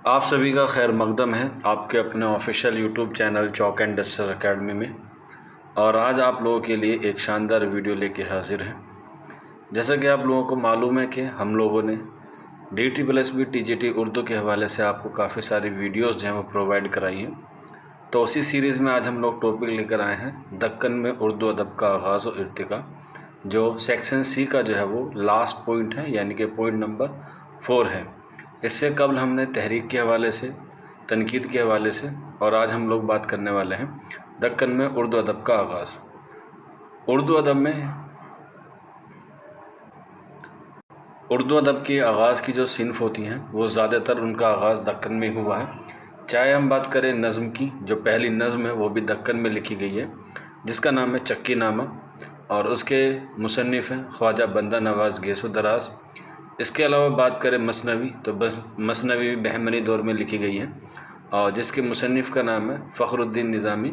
आप सभी का खैर मकदम है आपके अपने official YouTube channel chalk and duster academy में। और आज आप लोगों के लिए एक शानदार वीडियो लेके हाजिर हैं। जैसा कि आप लोगों को मालूम है कि हम लोगों ने DT+B TGT उर्दू के हवाले से आपको काफ़ी सारी वीडियोस जो हैं वो प्रोवाइड कराई हैं। तो उसी सीरीज़ में आज हम लोग टॉपिक लेकर आए हैं दक्कन में उर्दू अदब का आगाज़ और इर्तिका, जो सेक्शन C का जो है वो लास्ट पॉइंट है, यानी कि पॉइंट नंबर 4 है। इससे कबल हमने तहरीक के हवाले से, तनकीद के हवाले से, और आज हम लोग बात करने वाले हैं दक्कन में उर्दू अदब का आगाज़। उर्दू अदब की आगाज़ की जो सिनफ होती हैं वो ज़्यादातर उनका आगाज़ दक्कन में हुआ है। चाहे हम बात करें नज़म की, जो पहली नज़म है वो भी दक्कन में लिखी गई है, जिसका नाम है चक्की नामा, और उसके मुसन्निफ़ हैं ख्वाजा बंदा नवाज़ गेसो दराज़। इसके अलावा बात करें मसनवी, तो बस मसनवी भी बहमनी दौर में लिखी गई है, और जिसके मुसन्निफ़ का नाम है फ़खरुद्दीन निज़ामी,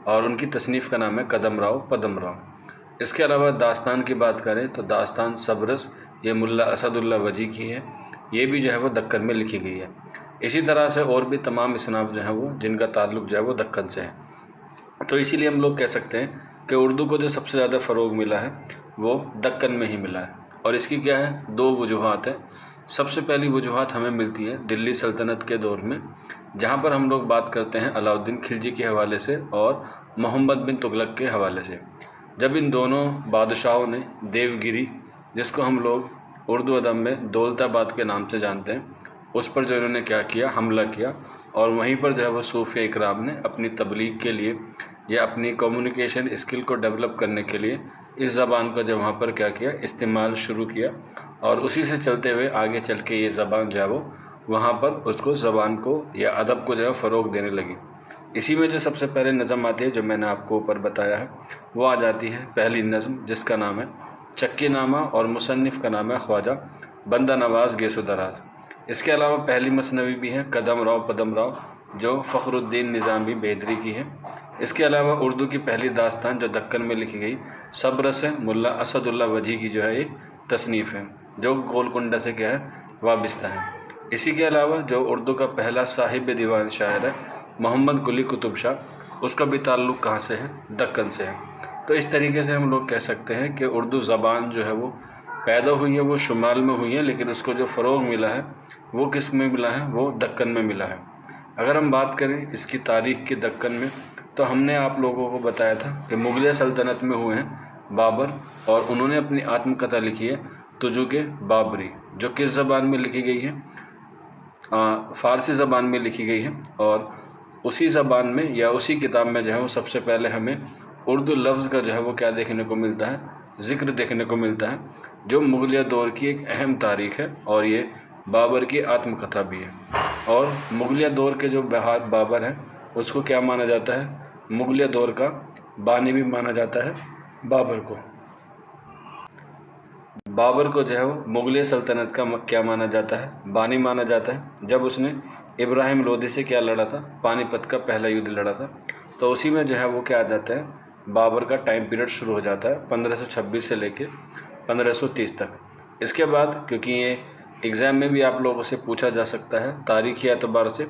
और उनकी तसनीफ़ का नाम है कदम राव पदम राव। इसके अलावा दास्तान की बात करें तो दास्तान सबरस, ये मुल्ला असदुल्ला वजी की है, ये भी जो है वो दक्कन में लिखी गई है। इसी तरह से और भी तमाम इसनाफ जो हैं वो जिनका ताल्लुक़ जो है वो दक्कन से है। तो इसीलिए हम लोग कह सकते हैं कि उर्दू को जो सबसे ज़्यादा फ़रोग़ मिला है वो दक्कन में ही मिला है। और इसकी क्या है, दो वजूहात हैं। सबसे पहली वजूहात हमें मिलती है दिल्ली सल्तनत के दौर में, जहाँ पर हम लोग बात करते हैं अलाउद्दीन खिलजी के हवाले से और मोहम्मद बिन तुगलक के हवाले से। जब इन दोनों बादशाहों ने देवगिरी, जिसको हम लोग उर्दू अदब में दौलताबाद के नाम से जानते हैं, उस पर जो इन्होंने क्या किया, हमला किया, और वहीं पर जो है वो सूफिया इकराम ने अपनी तबलीग के लिए या अपनी कम्युनिकेशन स्किल को डेवलप करने के लिए इस ज़बान का जो वहाँ पर क्या किया, इस्तेमाल शुरू किया, और उसी से चलते हुए आगे चल के ये ज़बान जो है वो वहाँ पर उसको ज़बान को या अदब को जो है फ़रोग़ देने लगी। इसी में जो सबसे पहले नज़म आती है, जो मैंने आपको ऊपर बताया है, वो आ जाती है पहली नज़म, जिसका नाम है चक्की नामा, और मुसन्निफ़ का नाम है ख्वाजा बंदा नवाज़ गेसो दराज़। इसके अलावा पहली मसनवी भी है कदम राव पदम राव, जो फ़खरुद्दीन निज़ामी बेदरी की है। इसके अलावा उर्दू की पहली दास्तान जो दक्कन में लिखी गई सबरस है, मुल्ला असदुल्ला वजी की जो है ये तसनीफ़ है, जो गोलकुंडा से क्या है, वाबिस्ता है। इसी के अलावा जो उर्दू का पहला साहिब दीवान शायर है मोहम्मद कुली कुतुब शाह, उसका भी ताल्लुक़ कहाँ से है, दक्कन से है। तो इस तरीके से हम लोग कह सकते हैं कि उर्दू ज़बान जो है वो पैदा हुई है वो शुमाल में हुई है, लेकिन उसको जो फ़रोग़ मिला है वो किस में मिला है, वो दक्कन में मिला है। अगर हम बात करें इसकी तारीख़ की दक्कन में, तो हमने आप लोगों को बताया था कि मुग़ल सल्तनत में हुए हैं बाबर, और उन्होंने अपनी आत्मकथा लिखी है तुजुक बाबरी, जो किस ज़बान में लिखी गई है, फ़ारसी ज़बान में लिखी गई है। और उसी ज़बान में या उसी किताब में जो है वो सबसे पहले हमें उर्दू लफ्ज़ का जो है वो क्या देखने को मिलता है, ज़िक्र देखने को मिलता है, जो मुग़लिया दौर की एक अहम तारीख़ है, और ये बाबर की आत्मकथा भी है। और मुग़लिया दौर के जो बाबर हैं उसको क्या माना जाता है, मुग़लिया दौर का बानी भी माना जाता है बाबर को जो है वो मुग़लिया सल्तनत का क्या माना जाता है, बानी माना जाता है। जब उसने इब्राहिम लोदी से क्या लड़ा था, पानीपत का पहला युद्ध लड़ा था, तो उसी में जो है वो क्या आ जाता है, बाबर का टाइम पीरियड शुरू हो जाता है 1526 से लेके 1530 तक। इसके बाद क्योंकि ये एग्ज़ाम में भी आप लोगों से पूछा जा सकता है तारीख़ी एतबार से,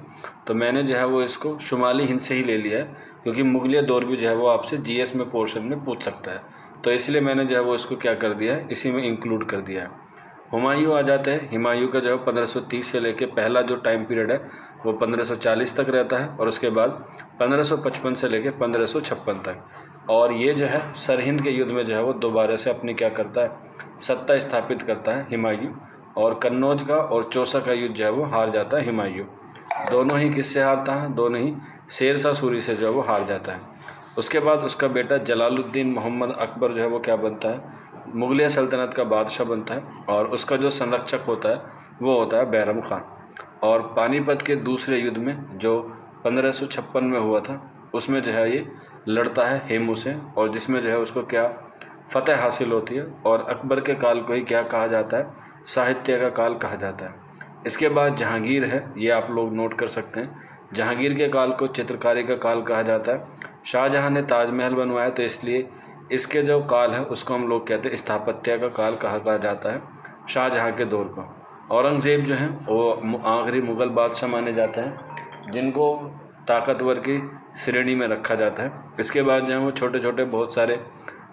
तो मैंने जो है वो इसको शुमाली हिंद से ही ले लिया है, क्योंकि मुग़लिया दौर भी जो है वो आपसे GS में पोर्शन में पूछ सकता है, तो इसलिए मैंने जो है वो इसको क्या कर दिया है, इसी में इंक्लूड कर दिया है। हुमायूं आ जाते हैं। हुमायूं का जो है 1530 से लेके पहला जो टाइम पीरियड है वो 1540 तक रहता है, और उसके बाद 1555 से लेके 1556 तक। और ये जो है सरहिंद के युद्ध में जो है वो दोबारा से अपनी क्या करता है, सत्ता स्थापित करता है हुमायूं, और कन्नौज का और चौसा का युद्ध जो है वो हार जाता है हुमायूं। दोनों ही किससे हारता है, दोनों ही शेर शाह सूरी से जो है वो हार जाता है। उसके बाद उसका बेटा जलालुद्दीन मोहम्मद अकबर जो है वो क्या बनता है, मुग़लिया सल्तनत का बादशाह बनता है, और उसका जो संरक्षक होता है वो होता है बैरम खान। और पानीपत के दूसरे युद्ध में जो 1556 में हुआ था, उसमें जो है ये लड़ता है हेमू से, और जिसमें जो है उसको क्या फतह हासिल होती है, और अकबर के काल को ही क्या कहा जाता है, साहित्य का काल कहा जाता है। इसके बाद जहांगीर है, ये आप लोग नोट कर सकते हैं, जहांगीर के काल को चित्रकारी का काल कहा जाता है। शाहजहां ने ताजमहल बनवाया, तो इसलिए इसके जो काल है उसको हम लोग कहते हैं स्थापत्य का काल कहा जाता है, शाहजहां के दौर को। औरंगज़ेब जो हैं वो आखिरी मुग़ल बादशाह माने जाते हैं जिनको ताकतवर की श्रेणी में रखा जाता है। इसके बाद जो है वो छोटे छोटे बहुत सारे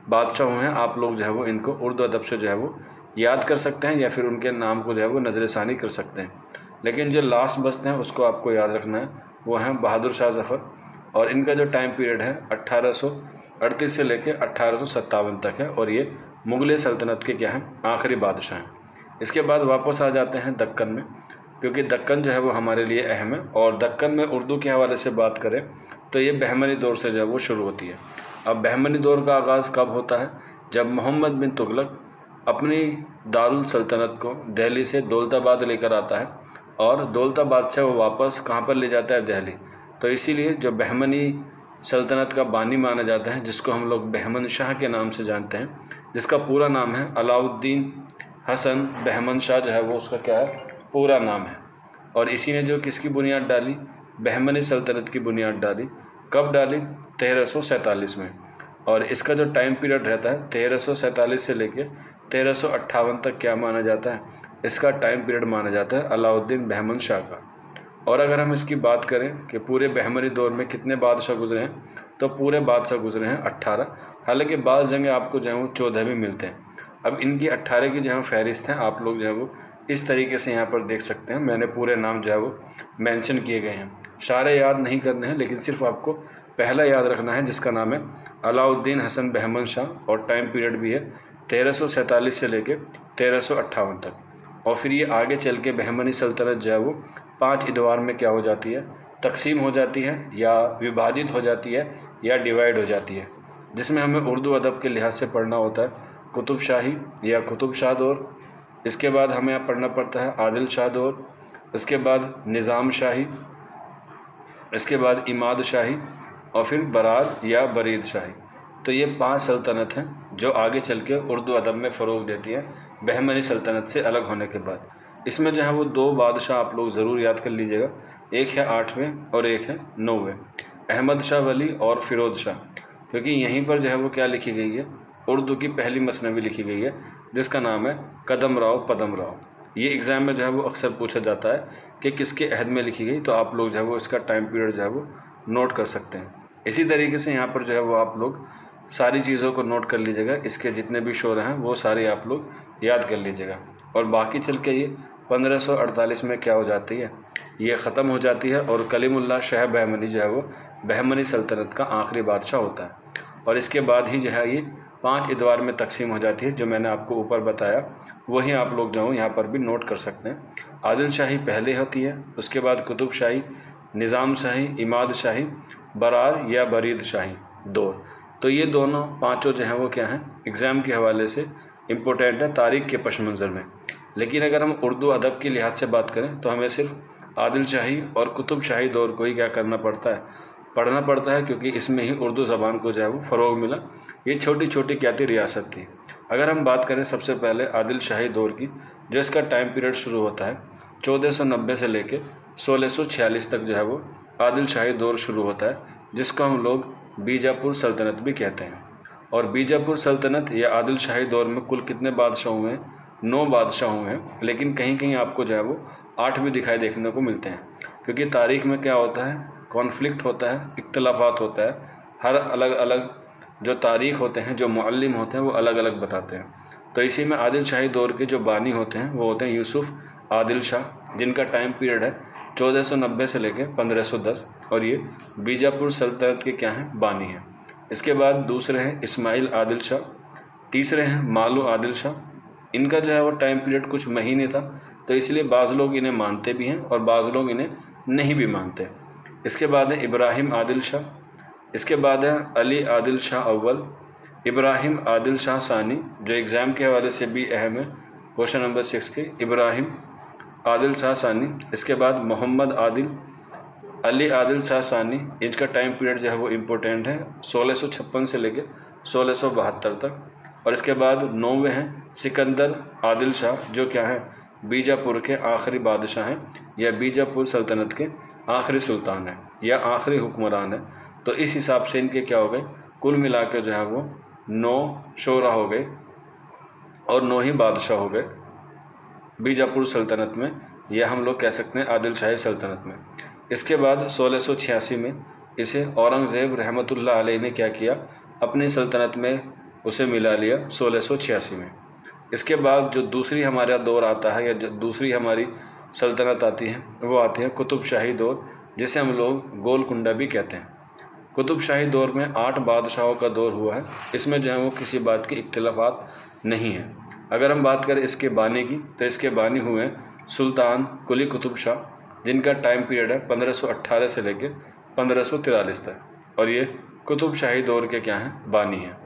बादशाह हुए हैं। आप लोग जो है वो इनको उर्दू अदब से जो है वो याद कर सकते हैं या फिर उनके नाम को जो है वो नज़रसानी कर सकते हैं। लेकिन जो लास्ट बचते हैं उसको आपको याद रखना है, वो हैं बहादुर शाह ज़फ़र, और इनका जो टाइम पीरियड है 1838 से लेकर 1857 तक है, और ये मुग़ल सल्तनत के क्या हैं, आखिरी बादशाह हैं। इसके बाद वापस आ जाते हैं दक्कन में, क्योंकि दक्कन जो है वो हमारे लिए अहम है। और दक्कन में उर्दू के हवाले से बात करें तो ये बहमनी दौर से जो है वो शुरू होती है। अब बहमनी दौर का आगाज़ कब होता है? जब मोहम्मद बिन तुगलक अपनी दारुल सल्तनत को दिल्ली से दौलताबाद लेकर आता है, और दौलताबाद से वो वापस कहाँ पर ले जाता है? दिल्ली। तो इसीलिए जो बहमनी सल्तनत का बानी माना जाता है, जिसको हम लोग बहमन शाह के नाम से जानते हैं, जिसका पूरा नाम है अलाउद्दीन हसन बहमन शाह, जो है वो उसका क्या है, पूरा नाम है। और इसी ने जो किसकी बुनियाद डाली? बहमनी सल्तनत की बुनियाद डाली। कब डाली? 1347 में। और इसका जो टाइम पीरियड रहता है 1347 से लेके 1358 तक क्या माना जाता है? इसका टाइम पीरियड माना जाता है अलाउद्दीन बहमन शाह का। और अगर हम इसकी बात करें कि पूरे बहमनी दौर में कितने बादशाह गुजरे हैं, तो पूरे बादशाह गुजरे हैं 18। हालांकि बाज़ जगह आपको जो है वो 14 भी मिलते हैं। अब इनकी 18 की जो है फहरिस्त हैं, आप लोग जो है वो इस तरीके से यहाँ पर देख सकते हैं। मैंने पूरे नाम जो है वो मेंशन किए गए हैं। सारे याद नहीं करने हैं, लेकिन सिर्फ आपको पहला याद रखना है, जिसका नाम है अलाउद्दीन हसन बहमन शाह, और टाइम पीरियड भी है 1347 से लेकर 1358 तक। और फिर ये आगे चल के बहमनी सल्तनत जो है वो 5 इदवार में क्या हो जाती है? तकसीम हो जाती है, या विभाजित हो जाती है, या डिवाइड हो जाती है, जिसमें हमें उर्दू अदब के लिहाज से पढ़ना होता है कुतुब शाही या कुतुब शाह दौर। इसके बाद हमें यहाँ पढ़ना पड़ता है आदिल शाह दौर। इसके बाद निज़ाम शाही, इसके बाद इमाद शाही, और फिर बरार या बरीद शाही। तो ये 5 सल्तनत हैं जो आगे चल के उर्दू अदब में फ़रोग़ देती हैं बहमनी सल्तनत से अलग होने के बाद। इसमें जो है वो 2 बादशाह आप लोग ज़रूर याद कर लीजिएगा, एक है 8वें और एक है 9वें, अहमद शाह वली और फ़िरोज़ शाह। क्योंकि यहीं पर जो है वो क्या लिखी गई है? उर्दू की पहली मसनवी लिखी गई है, जिसका नाम है कदम राव पदम राव। ये एग्ज़ाम में जो है वो अक्सर पूछा जाता है कि किसके अहद में लिखी गई, तो आप लोग जो है वो इसका टाइम पीरियड जो है वो नोट कर सकते हैं। इसी तरीके से यहाँ पर जो है वो आप लोग सारी चीज़ों को नोट कर लीजिएगा। इसके जितने भी शोर हैं वो सारे आप लोग याद कर लीजिएगा। और बाकी चल के ये 1548 में क्या हो जाती है? ये ख़त्म हो जाती है, और कलीमुल्लाह शाह बहमनी जो है वो बहमनी सल्तनत का आखिरी बादशाह होता है। और इसके बाद ही जो है ये 5 इदवार में तकसीम हो जाती है, जो मैंने आपको ऊपर बताया वही आप लोग जो यहाँ पर भी नोट कर सकते हैं। आदिल शाही पहले होती है, उसके बाद कुतुब शाही, निज़ाम शाही, इमाद शाही, बरार या बरीद शाही दौर। तो ये दोनों पाँचों जो हैं वो क्या हैं, एग्ज़ाम के हवाले से इम्पोर्टेंट है तारीख़ के पश मंज़र में। लेकिन अगर हम उर्दू अदब के लिहाज से बात करें तो हमें सिर्फ आदिल शाही और कुतुब शाही दौर को ही क्या करना पड़ता है? पढ़ना पड़ता है, क्योंकि इसमें ही उर्दू ज़बान को जो है वो फ़रोग़ मिला। ये छोटी छोटी क्या थी? रियासत थी। अगर हम बात करें सबसे पहले आदिल शाही दौर की, जो इसका टाइम पीरियड शुरू होता है 1490 से लेके 1646 तक जो है वो आदिल शाही दौर शुरू होता है, जिसको हम लोग बीजापुर सल्तनत भी कहते हैं। और बीजापुर सल्तनत या आदिल शाही दौर में कुल कितने बादशाह हुए हैं? 9 बादशाह हुए हैं। लेकिन कहीं कहीं आपको जो है वो 8 भी दिखाई देखने को मिलते हैं, क्योंकि तारीख़ में क्या होता है? कॉन्फ्लिक्ट होता है, इख्तलाफात होता है। हर अलग अलग जो तारीख़ होते हैं, जो मुअल्लिम होते हैं, वो अलग अलग बताते हैं। तो इसी में आदिल शाही दौर के जो बानी होते हैं वो होते हैं यूसुफ आदिल शाह, जिनका टाइम पीरियड है 1490 से लेकर 1510, और ये बीजापुर सल्तनत के क्या हैं? बानी हैं। इसके बाद दूसरे हैं इस्माइल आदिल शाह, तीसरे हैं मालू आदिल शाह। इनका जो है वो टाइम पीरियड कुछ महीने था, तो इसलिए बाज़ लोग इन्हें मानते भी हैं और बाज़ लोग इन्हें नहीं भी मानते। इसके बाद है इब्राहिम आदिल शाह, इसके बाद है अली आदिल शाह अव्वल, इब्राहिम आदिल शाह सानी, जो एग्ज़ाम के हवाले से भी अहम है, क्वेश्चन नंबर 6 के, इब्राहिम आदिल शाह सानी। इसके बाद मोहम्मद आदिल, अली आदिल शाह सानी। इनका टाइम पीरियड जो है वो इम्पोर्टेंट है, 1656 से लेकर 1672 तक। और इसके बाद 9वें हैं सिकंदर आदिल शाह, जो क्या है? बीजापुर के आखिरी बादशाह हैं, या बीजापुर सल्तनत के आखिरी सुल्तान हैं, या आखिरी हुक्मरान हैं। तो इस हिसाब से इनके क्या हो गए? कुल मिला के जो है वो 9 शोरा हो गए, और 9 ही बादशाह हो गए। बीजापुर सल्तनत में, या हम लोग कह सकते हैं आदिल शाही सल्तनत में। इसके बाद 1686 में इसे औरंगज़ेब रहमतुल्लाह अलैह ने क्या किया, अपनी सल्तनत में उसे मिला लिया 1686 में। इसके बाद जो दूसरी हमारा दौर आता है, या जो दूसरी हमारी सल्तनत आती है, वो आती है कुतुब शाही दौर, जिसे हम लोग गोलकुंडा भी कहते हैं। कुतुब शाही दौर में 8 बादशाहों का दौर हुआ है। इसमें जो है वो किसी बात के इख्तिलाफात नहीं है। अगर हम बात करें इसके बानी की, तो इसके बानी हुए सुल्तान कुली कुतुब शाह, जिनका टाइम पीरियड है 1518 से लेकर 1543 तक, और ये कुतुब शाही दौर के क्या हैं, बानी हैं।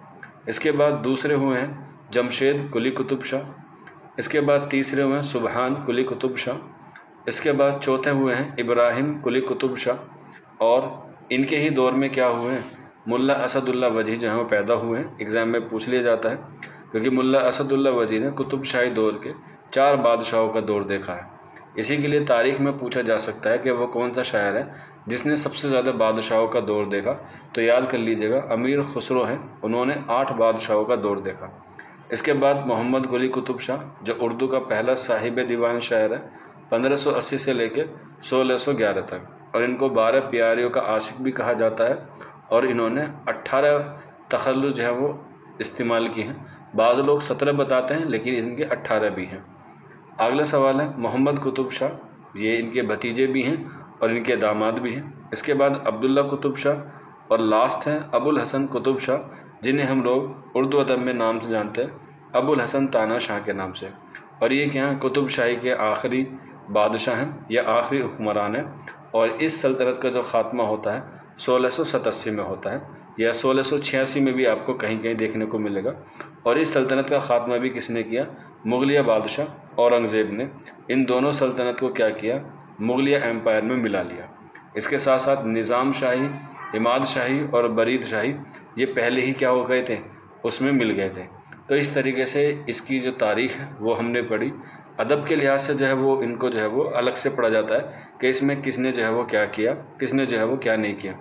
इसके बाद दूसरे हुए हैं जमशेद कुली कुतुब शाह। इसके बाद तीसरे हुए हैं सुबहान कुली कुतुब शाह। इसके बाद चौथे हुए हैं इब्राहिम कुली कुतुब शाह, और इनके ही दौर में क्या हुए हैं, मुल्ला असदुल्ला वजी जो है वो पैदा हुए हैं। एग्ज़ाम में पूछ लिया जाता है, क्योंकि मुल्ला असदुल्ला वजी ने कुतुब शाही दौर के 4 बादशाहों का दौर देखा है। इसी के लिए तारीख़ में पूछा जा सकता है कि वह कौन सा शायर है जिसने सबसे ज़्यादा बादशाहों का दौर देखा। तो याद कर लीजिएगा, अमीर खुसरो हैं, उन्होंने 8 बादशाहों का दौर देखा। इसके बाद मोहम्मद कुली कुतुब शाह, जो उर्दू का पहला साहिब दीवान शायर है, 1580 से लेकर 1611 तक, और इनको 12 प्यारियों का आशिक भी कहा जाता है। और इन्होंने 18 तखल्लुस जो है वो इस्तेमाल की हैं। बाज़ लोग 17 बताते हैं, लेकिन इनके 18 भी हैं। अगला सवाल है मोहम्मद कुतुब शाह, ये इनके भतीजे भी हैं और इनके दामाद भी हैं। इसके बाद अब्दुल्ला कुतुब शाह, और लास्ट हैं अबुल हसन कुतुब शाह, जिन्हें हम लोग उर्दू अदब में नाम से जानते हैं अबुल हसन ताना शाह के नाम से। और ये क्या हैं, कुतुब शाही के आखिरी बादशाह हैं या आखिरी हुक्मरान हैं। और इस सल्तनत का जो ख़ात्मा होता है 1687 में होता है, या 1686 में भी आपको कहीं कहीं देखने को मिलेगा। और इस सल्तनत का ख़ात्मा भी किसने किया, मुग़लिया बादशाह औरंगज़ेब ने इन दोनों सल्तनत को क्या किया, मुग़लिया एम्पायर में मिला लिया। इसके साथ साथ निज़ाम शाही, इमाद शाही और बरीद शाही, ये पहले ही क्या हो गए थे, उसमें मिल गए थे। तो इस तरीके से इसकी जो तारीख़ है वो हमने पढ़ी। अदब के लिहाज से जो है वो इनको जो है वो अलग से पढ़ा जाता है कि इसमें किसने जो है वो क्या किया, किसने जो है वो क्या नहीं किया।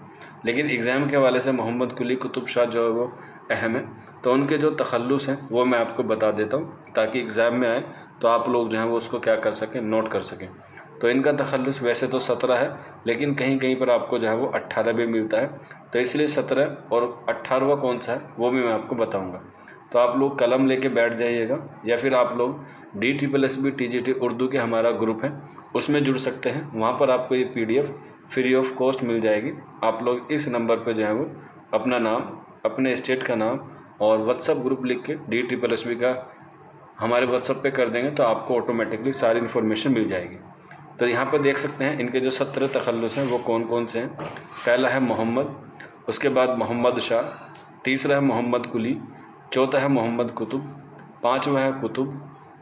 लेकिन एग्ज़ाम के हवाले से मोहम्मद कुली कुतुब शाह जो है वो अहम है। तो उनके जो तखल्लुस हैं वो मैं आपको बता देता हूँ, ताकि एग्ज़ाम में आए तो आप लोग जो हैं वो उसको क्या कर सकें, नोट कर सकें। तो इनका तखल्लुस वैसे तो 17 है, लेकिन कहीं कहीं पर आपको जो है वो 18 भी मिलता है। तो इसलिए 17 और 18वां कौन सा है वो भी मैं आपको बताऊँगा। तो आप लोग कलम लेके बैठ जाइएगा, या फिर आप लोग DSSB TGT उर्दू के हमारा ग्रुप है उसमें जुड़ सकते हैं। वहाँ पर आपको ये PDF फ्री ऑफ कॉस्ट मिल जाएगी। आप लोग इस नंबर पे जो है वो अपना नाम, अपने स्टेट का नाम और व्हाट्सअप ग्रुप लिख के DSSB का हमारे व्हाट्सअप पे कर देंगे, तो आपको ऑटोमेटिकली सारी इन्फॉर्मेशन मिल जाएगी। तो यहाँ पर देख सकते हैं इनके जो 17 तखल्लुस हैं वो कौन कौन से हैं। पहला है मोहम्मद, उसके बाद मोहम्मद शाह, तीसरा है मोहम्मद कुली, चौथा है मोहम्मद कुतुब, पाँचवा है कुतुब,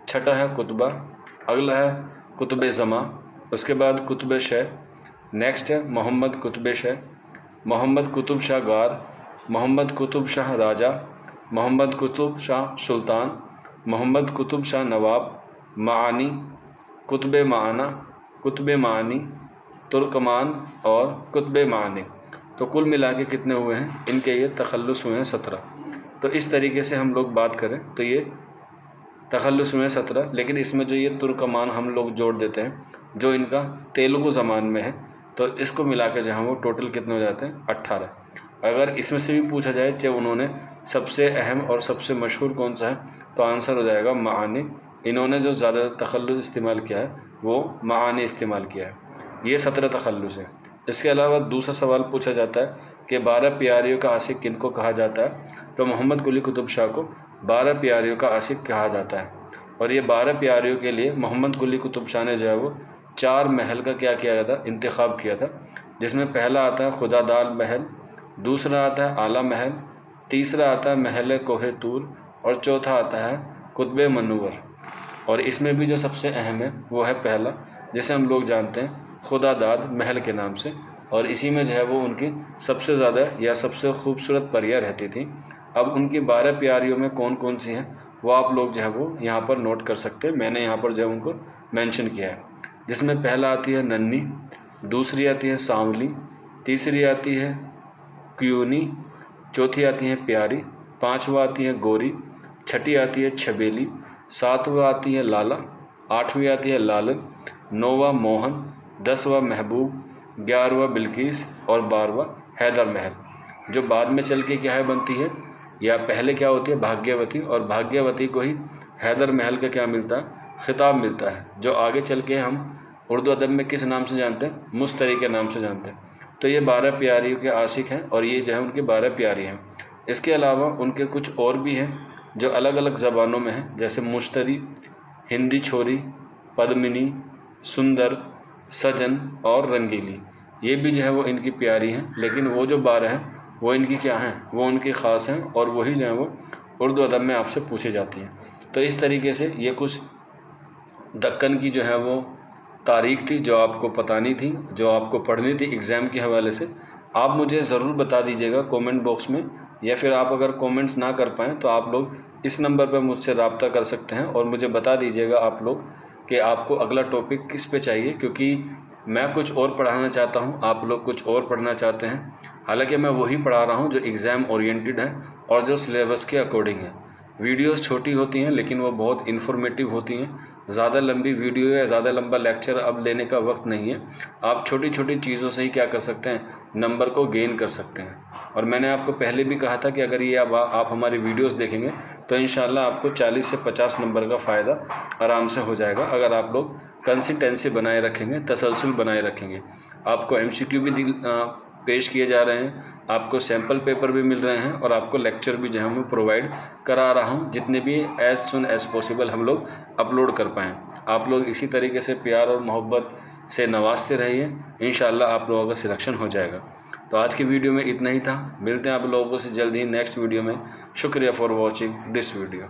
छठा है कुतबा, अगला है कुतुब ज़मा, उसके बाद कुतुब शह, नेक्स्ट है मोहम्मद कुतुब शह, मोहम्मद कुतुब शाह गार, मोहम्मद कुतुब शाह राजा, मोहम्मद कुतुब शाह सुल्तान, मोहम्मद कुतुब शाह नवाब, मानी, कुतुब माना, कुतुब मानी, तुर्कमान और कुतुब मानी। तो कुल मिला के कितने हुए हैं इनके, ये तखल्लुस हुए हैं 17। तो इस तरीके से हम लोग बात करें तो ये तखल्लुस हुए हैं 17, लेकिन इसमें जो ये तुर्कमान हम लोग जोड़ देते हैं जो इनका तेलुगु ज़बान में है, तो इसको मिला के जो है वो टोटल कितने हो जाते हैं 18। अगर इसमें से भी पूछा जाए कि उन्होंने सबसे अहम और सबसे मशहूर कौन सा है, तो आंसर हो जाएगा मानी। इन्होंने जो ज़्यादा तखल्लुस इस्तेमाल किया है वो मानी इस्तेमाल किया है। ये 17 तखल्लुस है। इसके अलावा दूसरा सवाल पूछा जाता है कि 12 प्यारियों का आशिक किनको कहा जाता है, तो मोहम्मद कुली कुतुब शाह को 12 प्यारियों का आशिक कहा जाता है। और ये 12 प्यारियों के लिए मोहम्मद कुली कुतुब शाह ने जो है वो 4 महल का क्या किया गया था, इंतखाब किया था। जिसमें पहला आता है खुदादाल महल, दूसरा आता है आला महल, तीसरा आता है महल कोहे तूर, और चौथा आता है कुतुब मनूवर। और इसमें भी जो सबसे अहम है वो है पहला, जिसे हम लोग जानते हैं खुदादाद महल के नाम से। और इसी में जो है वो उनकी सबसे ज़्यादा या सबसे खूबसूरत परियां रहती थी। अब उनकी 12 प्यारियों में कौन कौन सी हैं वो आप लोग जो है वो यहाँ पर नोट कर सकते हैं। मैंने यहाँ पर जो है उनको मेंशन किया है, जिसमें पहला आती है नन्नी, दूसरी आती है सांवली, तीसरी आती है क्यूनी, चौथी आती है प्यारी, पाँचवा आती है गोरी, छठी आती है छबेली, सातवां आती है लाला, 8वीं आती है लालन, 9वां मोहन, 10वां महबूब, 11वां बिल्किस और 12वां हैदर महल। जो बाद में चल के क्या है बनती है, या पहले क्या होती है भाग्यवती, और भाग्यवती को ही हैदर महल का क्या मिलता है, खिताब मिलता है, जो आगे चल के हम उर्दू अदब में किस नाम से जानते हैं, मुश्तरी के नाम से जानते हैं। तो ये 12 प्यारियों के आशिक हैं और ये जो है उनकी 12 प्यारी हैं। इसके अलावा उनके कुछ और भी हैं जो अलग अलग ज़बानों में हैं, जैसे मुश्तरी, हिंदी छोरी, पद्मिनी, सुंदर, सजन और रंगीली। ये भी जो है वो इनकी प्यारी हैं, लेकिन वो जो 12 हैं वो इनकी क्या हैं, वो उनकी ख़ास हैं और वही जो है वो उर्दू अदब में आपसे पूछी जाती हैं। तो इस तरीके से ये कुछ दक्कन की जो है वो तारीख़ थी जो आपको बतानी थी, जो आपको पढ़नी थी एग्ज़ाम के हवाले से। आप मुझे ज़रूर बता दीजिएगा कमेंट बॉक्स में, या फिर आप अगर कमेंट्स ना कर पाएँ तो आप लोग इस नंबर पर मुझसे रब्ता कर सकते हैं और मुझे बता दीजिएगा आप लोग कि आपको अगला टॉपिक किस पे चाहिए, क्योंकि मैं कुछ और पढ़ाना चाहता हूँ, आप लोग कुछ और पढ़ना चाहते हैं। हालांकि मैं वही पढ़ा रहा हूँ जो एग्ज़ाम ओरिएंटेड है और जो सिलेबस के अकॉर्डिंग है। वीडियोस छोटी होती हैं लेकिन वो बहुत इन्फॉर्मेटिव होती हैं। ज़्यादा लंबी वीडियो या ज़्यादा लंबा लेक्चर अब लेने का वक्त नहीं है। आप छोटी छोटी चीज़ों से ही क्या कर सकते हैं, नंबर को गेन कर सकते हैं। और मैंने आपको पहले भी कहा था कि अगर ये आप हमारी वीडियोस देखेंगे तो इंशाल्लाह आपको 40 से 50 नंबर का फ़ायदा आराम से हो जाएगा, अगर आप लोग कंसिस्टेंसी बनाए रखेंगे, तसलसल बनाए रखेंगे। आपको MCQ भी पेश किए जा रहे हैं, आपको सैम्पल पेपर भी मिल रहे हैं और आपको लेक्चर भी जो है मैं प्रोवाइड करा रहा हूं, जितने भी एज़ सुन एज़ पॉसिबल हम लोग अपलोड कर पाएँ। आप लोग इसी तरीके से प्यार और मोहब्बत से नवाजते रहिए, इंशाल्लाह आप लोगों का सिलेक्शन हो जाएगा। तो आज की वीडियो में इतना ही था, मिलते हैं आप लोगों से जल्द ही नेक्स्ट वीडियो में। शुक्रिया फॉर वॉचिंग दिस वीडियो।